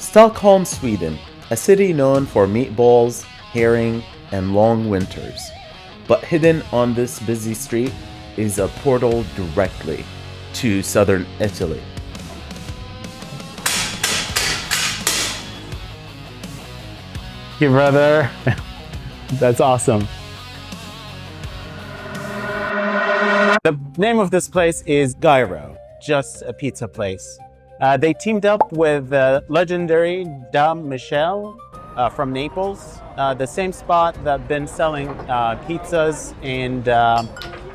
Stockholm, Sweden, a city known for meatballs, herring, and long winters. But hidden on this busy street is a portal directly to southern Italy. Thank you, brother. That's awesome. The name of this place is Gyro, just a pizza place. They teamed up with legendary Da Michele from Naples, the same spot that's been selling pizzas and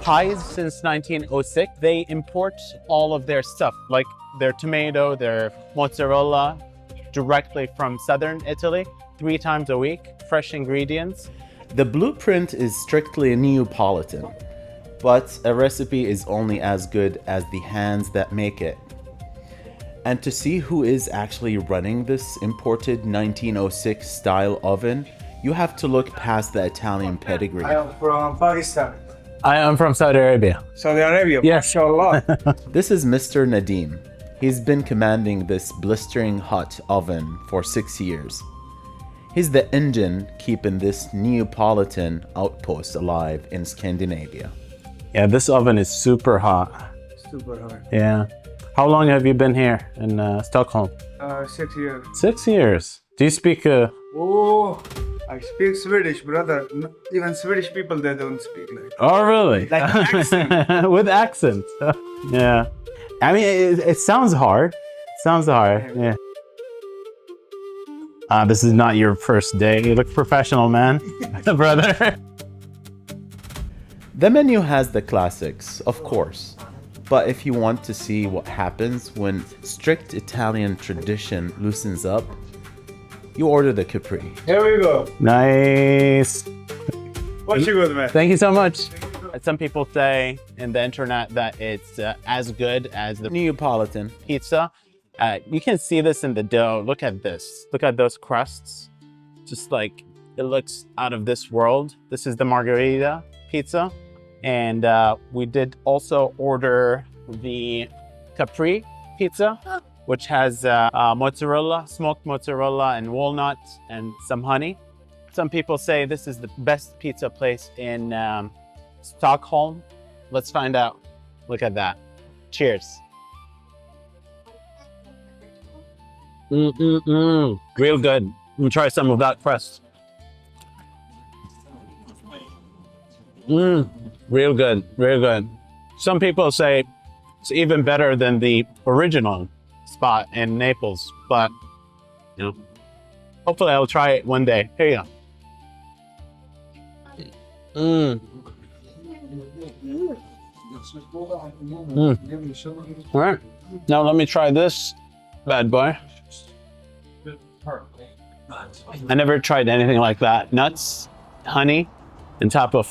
pies since 1906. They import all of their stuff, like their tomato, their mozzarella, directly from southern Italy, 3 times a week, fresh ingredients. The blueprint is strictly Neapolitan, but a recipe is only as good as the hands that make it. And to see who is actually running this imported 1906 style oven, you have to look past the Italian pedigree. I am from Pakistan. I am from Saudi Arabia. Saudi Arabia, Yes. mashallah. This is Mr. Nadim. He's been commanding this blistering hot oven for 6 years. He's the engine keeping this Neapolitan outpost alive in Scandinavia. Yeah, this oven is super hot. Super hard. Yeah. How long have you been here in Stockholm? 6 years. 6 years. Do you speak Oh, I speak Swedish, brother. Even Swedish people, they don't speak like that. Oh, really? Like accent. With accent. Yeah. I mean, it sounds hard. Sounds hard. Yeah. This is not your first day. You look professional, man. Brother. The menu has the classics, of course. But if you want to see what happens when strict Italian tradition loosens up, you order the Capri. Here we go. Nice. What you good, man? Thank you so much. Some people say in the internet that it's as good as the Neapolitan. pizza. You can see this in the dough. Look at this. Look at those crusts. Just like, it looks out of this world. This is the Margherita pizza. And we did also order the Capri pizza, which has mozzarella, smoked mozzarella and walnuts and some honey. Some people say this is the best pizza place in Stockholm. Let's find out. Look at that. Cheers. Real good. Let me try some of that crust. Real good, real good. Some people say it's even better than the original spot in Naples, but you know, hopefully I'll try it one day. Here you go. All right, now let me try this bad boy. I never tried anything like that. Nuts, honey, on top of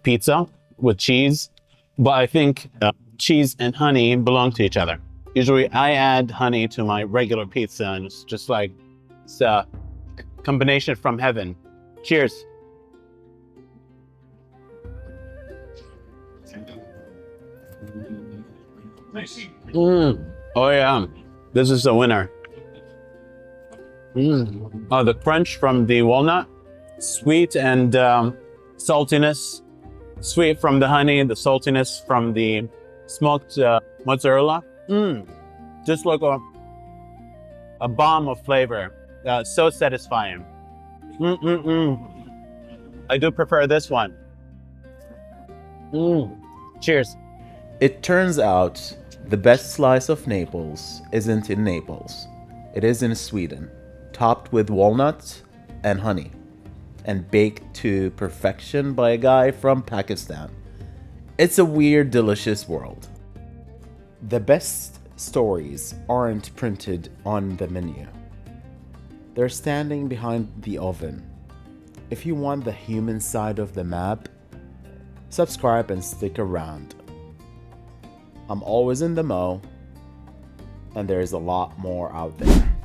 pizza with cheese. But I think cheese and honey belong to each other. Usually I add honey to my regular pizza and it's just like, it's a combination from heaven. Cheers. Oh yeah, this is the winner. Oh, the crunch from the walnut, sweet and saltiness, sweet from the honey, the saltiness from the smoked mozzarella. Just like a bomb of flavor. So satisfying. I do prefer this one. Cheers. It turns out the best slice of Naples isn't in Naples. It is in Sweden, topped with walnuts and honey, and baked to perfection by a guy from Pakistan. It's a weird, delicious world. The best stories aren't printed on the menu. They're standing behind the oven. If you want the human side of the map, subscribe and stick around. I'm always in the mo, and there's a lot more out there.